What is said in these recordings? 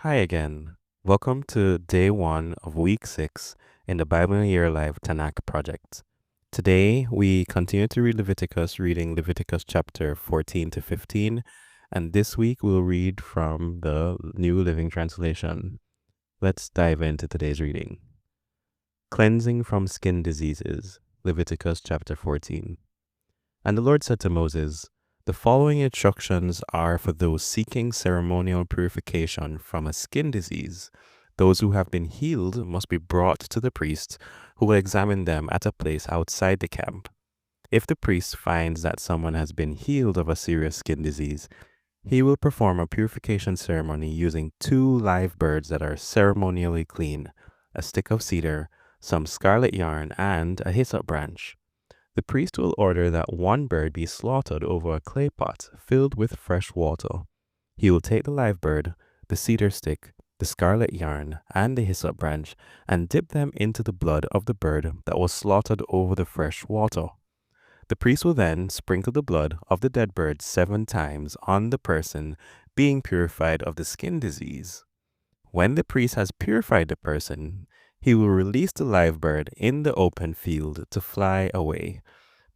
Hi again. Welcome to day 1 of week 6 in the Bible in a Year Live Tanakh project. Today we continue to read Leviticus, reading Leviticus chapter 14 to 15, and this week we'll read from the New Living Translation. Let's dive into today's reading. Cleansing from skin diseases, Leviticus chapter 14. And the Lord said to Moses, "The following instructions are for those seeking ceremonial purification from a skin disease. Those who have been healed must be brought to the priest, who will examine them at a place outside the camp. If the priest finds that someone has been healed of a serious skin disease, he will perform a purification ceremony using 2 live birds that are ceremonially clean, a stick of cedar, some scarlet yarn, and a hyssop branch. The priest will order that 1 bird be slaughtered over a clay pot filled with fresh water. He will take the live bird, the cedar stick, the scarlet yarn, and the hyssop branch, and dip them into the blood of the bird that was slaughtered over the fresh water. The priest will then sprinkle the blood of the dead bird 7 times on the person being purified of the skin disease. When the priest has purified the person, he will release the live bird in the open field to fly away.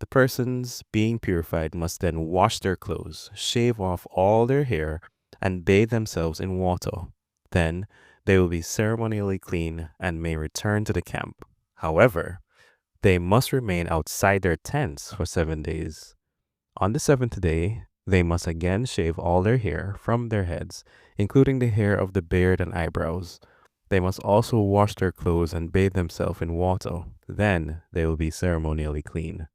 The persons being purified must then wash their clothes, shave off all their hair, and bathe themselves in water. Then they will be ceremonially clean and may return to the camp. However, they must remain outside their tents for 7 days. On the 7th day, they must again shave all their hair from their heads, including the hair of the beard and eyebrows. They must also wash their clothes and bathe themselves in water. Then they will be ceremonially clean.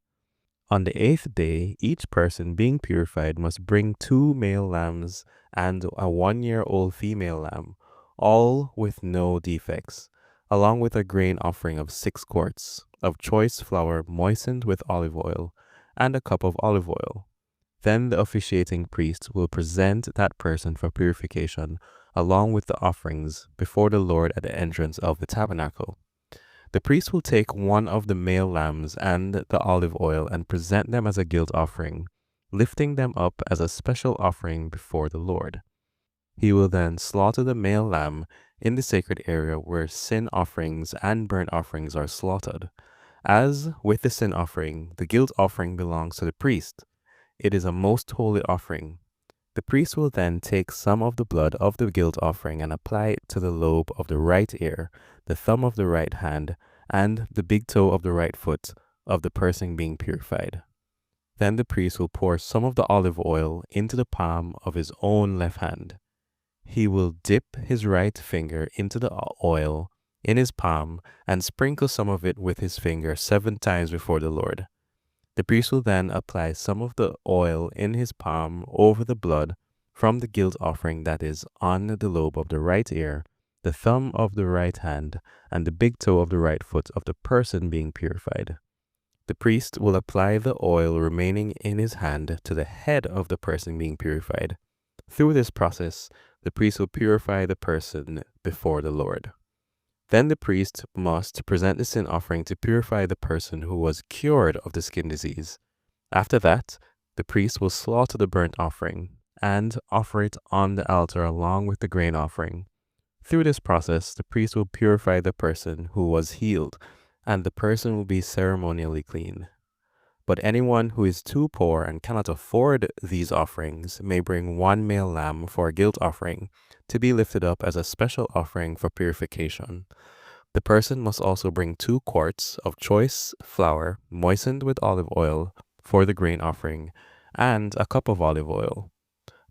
On the 8th day, each person being purified must bring 2 male lambs and a 1-year-old female lamb, all with no defects, along with a grain offering of 6 quarts of choice flour moistened with olive oil, and a cup of olive oil. Then the officiating priest will present that person for purification, along with the offerings, before the Lord at the entrance of the tabernacle. The priest will take 1 of the male lambs and the olive oil and present them as a guilt offering, lifting them up as a special offering before the Lord. He will then slaughter the male lamb in the sacred area where sin offerings and burnt offerings are slaughtered. As with the sin offering, the guilt offering belongs to the priest. It is a most holy offering. The priest will then take some of the blood of the guilt offering and apply it to the lobe of the right ear, the thumb of the right hand, and the big toe of the right foot of the person being purified. Then the priest will pour some of the olive oil into the palm of his own left hand. He will dip his right finger into the oil in his palm and sprinkle some of it with his finger 7 times before the Lord. The priest will then apply some of the oil in his palm over the blood from the guilt offering that is on the lobe of the right ear, the thumb of the right hand, and the big toe of the right foot of the person being purified. The priest will apply the oil remaining in his hand to the head of the person being purified. Through this process, the priest will purify the person before the Lord. Then the priest must present the sin offering to purify the person who was cured of the skin disease. After that, the priest will slaughter the burnt offering and offer it on the altar along with the grain offering. Through this process, the priest will purify the person who was healed, and the person will be ceremonially clean. But anyone who is too poor and cannot afford these offerings may bring 1 male lamb for a guilt offering to be lifted up as a special offering for purification. The person must also bring 2 quarts of choice flour moistened with olive oil for the grain offering and a cup of olive oil.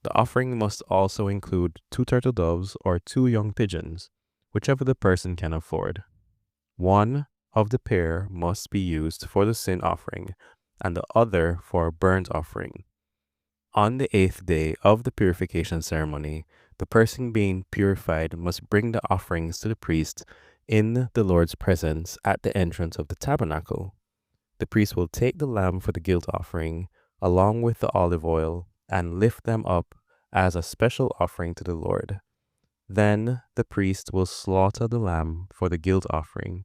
The offering must also include 2 turtle doves or 2 young pigeons, whichever the person can afford. 1 of the pair must be used for the sin offering and the other for a burnt offering. On the 8th day of the purification ceremony, the person being purified must bring the offerings to the priest in the Lord's presence at the entrance of the tabernacle. The priest will take the lamb for the guilt offering, along with the olive oil, and lift them up as a special offering to the Lord. Then the priest will slaughter the lamb for the guilt offering.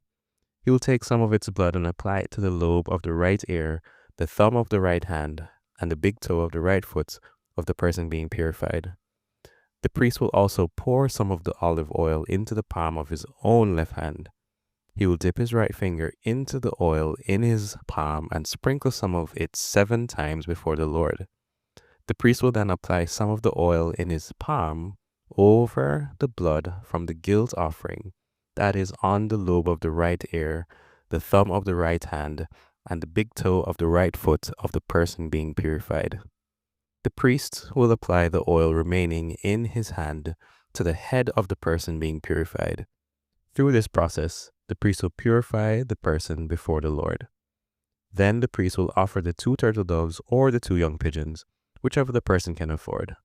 He will take some of its blood and apply it to the lobe of the right ear, the thumb of the right hand, and the big toe of the right foot of the person being purified. The priest will also pour some of the olive oil into the palm of his own left hand. He will dip his right finger into the oil in his palm and sprinkle some of it 7 times before the Lord. The priest will then apply some of the oil in his palm over the blood from the guilt offering that is on the lobe of the right ear, the thumb of the right hand, and the big toe of the right foot of the person being purified. The priest will apply the oil remaining in his hand to the head of the person being purified. Through this process, the priest will purify the person before the Lord. Then the priest will offer the 2 turtle doves or the 2 young pigeons, whichever the person can afford.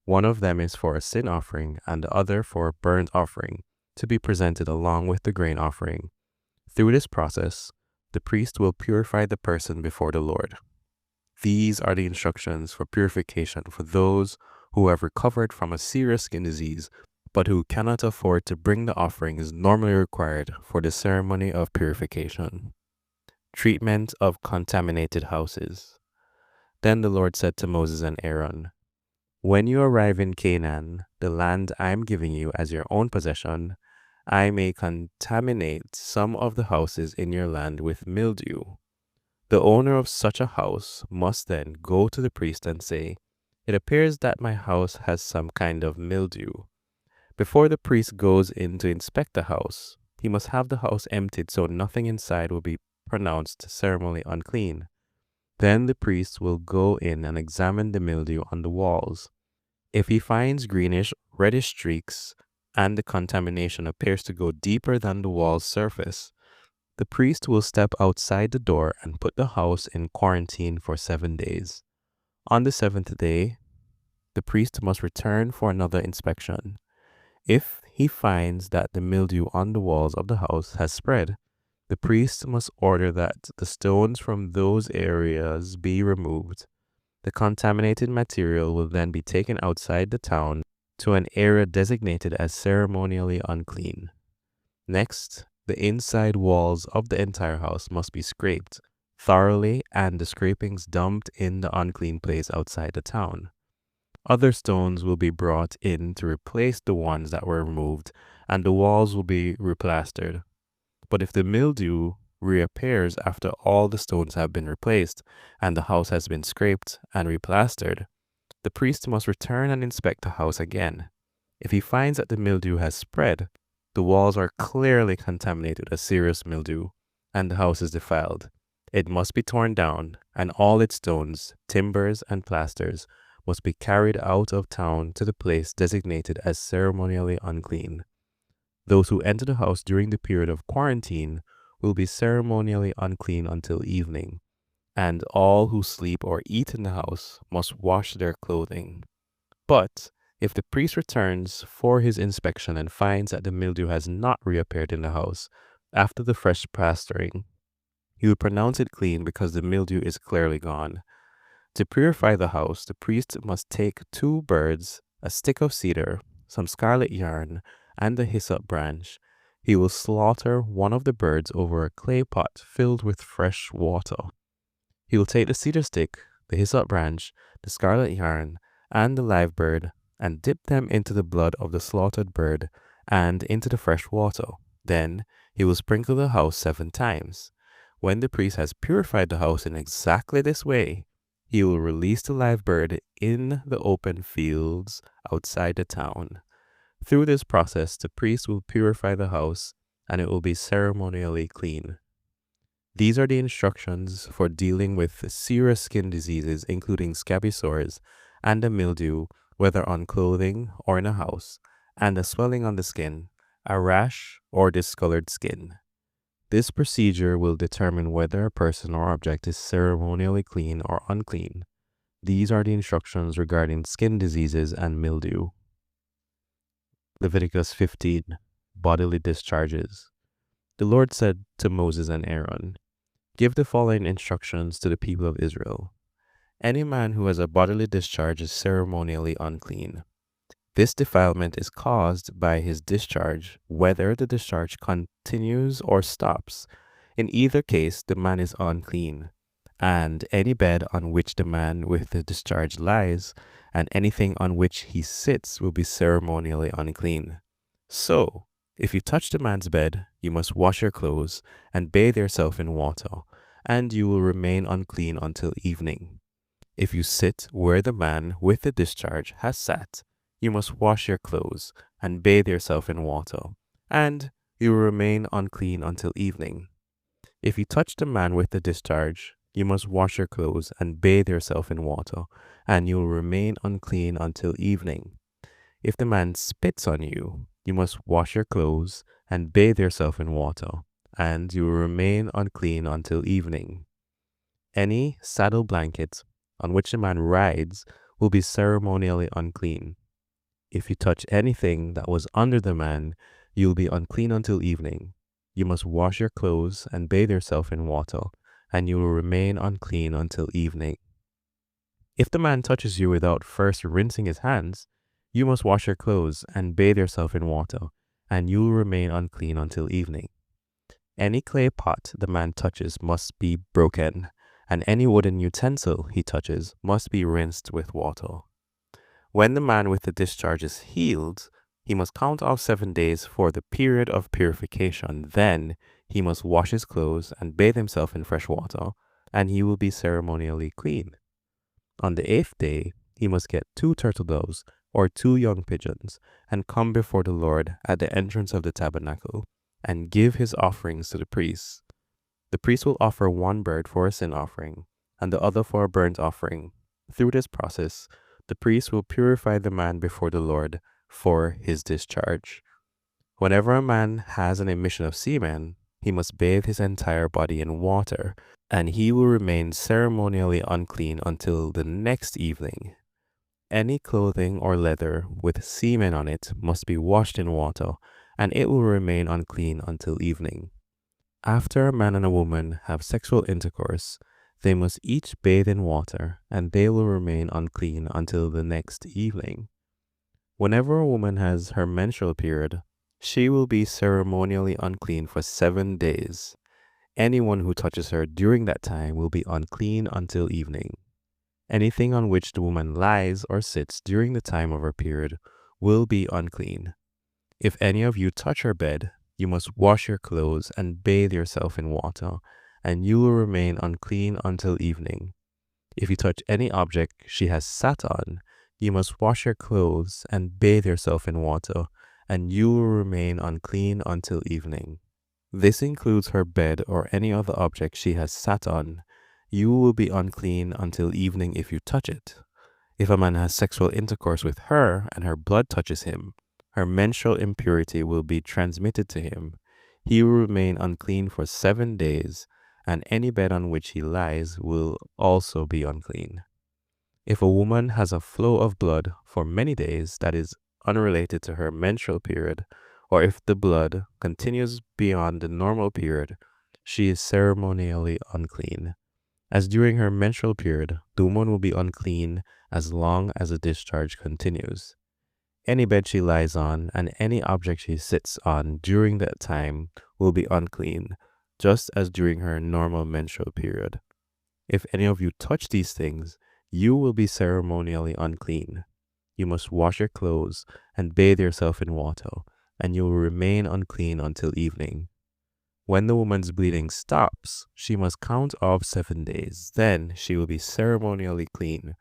One of them is for a sin offering and the other for a burnt offering, to be presented along with the grain offering. Through this process, the priest will purify the person before the Lord. These are the instructions for purification for those who have recovered from a serious skin disease, but who cannot afford to bring the offerings normally required for the ceremony of purification. Treatment of contaminated houses. Then the Lord said to Moses and Aaron, "When you arrive in Canaan, the land I am giving you as your own possession, I may contaminate some of the houses in your land with mildew. The owner of such a house must then go to the priest and say, 'It appears that my house has some kind of mildew.' Before the priest goes in to inspect the house, he must have the house emptied so nothing inside will be pronounced ceremonially unclean. Then the priest will go in and examine the mildew on the walls. If he finds greenish, reddish streaks, and the contamination appears to go deeper than the wall's surface, the priest will step outside the door and put the house in quarantine for 7 days. On the 7th day, the priest must return for another inspection. If he finds that the mildew on the walls of the house has spread, the priest must order that the stones from those areas be removed. The contaminated material will then be taken outside the town to an area designated as ceremonially unclean. Next, the inside walls of the entire house must be scraped thoroughly and the scrapings dumped in the unclean place outside the town. Other stones will be brought in to replace the ones that were removed, and the walls will be replastered. But if the mildew reappears after all the stones have been replaced and the house has been scraped and replastered, the priest must return and inspect the house again. If he finds that the mildew has spread, the walls are clearly contaminated with a serious mildew, and the house is defiled, it must be torn down, and all its stones, timbers, and plasters must be carried out of town to the place designated as ceremonially unclean. Those who enter the house during the period of quarantine will be ceremonially unclean until evening, and all who sleep or eat in the house must wash their clothing. But if the priest returns for his inspection and finds that the mildew has not reappeared in the house after the fresh plastering, he will pronounce it clean because the mildew is clearly gone. To purify the house, the priest must take 2 birds, a stick of cedar, some scarlet yarn, and a hyssop branch. He will slaughter one of the birds over a clay pot filled with fresh water. He will take the cedar stick, the hyssop branch, the scarlet yarn, and the live bird, and dip them into the blood of the slaughtered bird and into the fresh water. Then he will sprinkle the house 7 times. When the priest has purified the house in exactly this way, he will release the live bird in the open fields outside the town. Through this process, the priest will purify the house, and it will be ceremonially clean. These are the instructions for dealing with serious skin diseases, including scabby sores and a mildew, whether on clothing or in a house, and a swelling on the skin, a rash, or discolored skin. This procedure will determine whether a person or object is ceremonially clean or unclean. These are the instructions regarding skin diseases and mildew. Leviticus 15, Bodily Discharges. The Lord said to Moses and Aaron, "Give the following instructions to the people of Israel. Any man who has a bodily discharge is ceremonially unclean. This defilement is caused by his discharge, whether the discharge continues or stops. In either case, the man is unclean. and any bed on which the man with the discharge lies, and anything on which he sits will be ceremonially unclean. So, if you touch the man's bed, you must wash your clothes and bathe yourself in water, and you will remain unclean until evening. If you sit where the man with the discharge has sat, you must wash your clothes and bathe yourself in water, and you will remain unclean until evening. If you touch the man with the discharge, you must wash your clothes and bathe yourself in water, and you will remain unclean until evening. If the man spits on you, you must wash your clothes and bathe yourself in water, and you will remain unclean until evening. Any saddle blanket on which the man rides will be ceremonially unclean. If you touch anything that was under the man, you will be unclean until evening. You must wash your clothes and bathe yourself in water, and you will remain unclean until evening. If the man touches you without first rinsing his hands, you must wash your clothes and bathe yourself in water, and you will remain unclean until evening. Any clay pot the man touches must be broken, and any wooden utensil he touches must be rinsed with water. When the man with the discharge is healed, he must count off 7 days for the period of purification. Then he must wash his clothes and bathe himself in fresh water, and he will be ceremonially clean. On the 8th day, he must get 2 turtle doves or 2 young pigeons and come before the Lord at the entrance of the tabernacle and give his offerings to the priests. The priest will offer 1 bird for a sin offering and the other for a burnt offering. Through this process, the priest will purify the man before the Lord for his discharge. Whenever a man has an emission of semen, he must bathe his entire body in water, and he will remain ceremonially unclean until the next evening. Any clothing or leather with semen on it must be washed in water, and it will remain unclean until evening. After a man and a woman have sexual intercourse, they must each bathe in water, and they will remain unclean until the next evening. Whenever a woman has her menstrual period, she will be ceremonially unclean for 7 days. Anyone who touches her during that time will be unclean until evening. Anything on which the woman lies or sits during the time of her period will be unclean. If any of you touch her bed, you must wash your clothes and bathe yourself in water, and you will remain unclean until evening. If you touch any object she has sat on, you must wash your clothes and bathe yourself in water, and you will remain unclean until evening. This includes her bed or any other object she has sat on. You will be unclean until evening if you touch it. If a man has sexual intercourse with her and her blood touches him, her menstrual impurity will be transmitted to him. He will remain unclean for 7 days, and any bed on which he lies will also be unclean. If a woman has a flow of blood for many days that is unrelated to her menstrual period, or if the blood continues beyond the normal period, she is ceremonially unclean. As during her menstrual period, the woman will be unclean as long as the discharge continues. Any bed she lies on and any object she sits on during that time will be unclean, just as during her normal menstrual period. If any of you touch these things, you will be ceremonially unclean. You must wash your clothes and bathe yourself in water, and you will remain unclean until evening. When the woman's bleeding stops, she must count off 7 days. Then she will be ceremonially clean.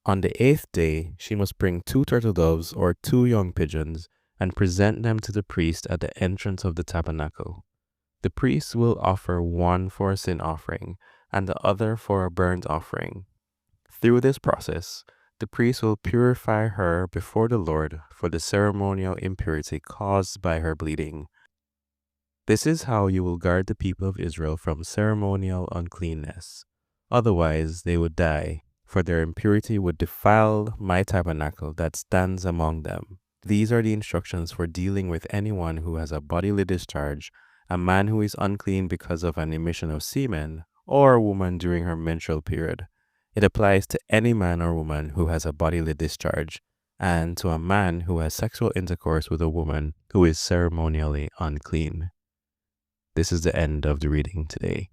On the 8th day, she must bring 2 turtle doves or 2 young pigeons and present them to the priest at the entrance of the tabernacle. The priest will offer 1 for a sin offering and the other for a burnt offering. Through this process, the priest will purify her before the Lord for the ceremonial impurity caused by her bleeding. This is how you will guard the people of Israel from ceremonial uncleanness. Otherwise, they would die, for their impurity would defile my tabernacle that stands among them. These are the instructions for dealing with anyone who has a bodily discharge, a man who is unclean because of an emission of semen, or a woman during her menstrual period. It applies to any man or woman who has a bodily discharge, and to a man who has sexual intercourse with a woman who is ceremonially unclean. This is the end of the reading today.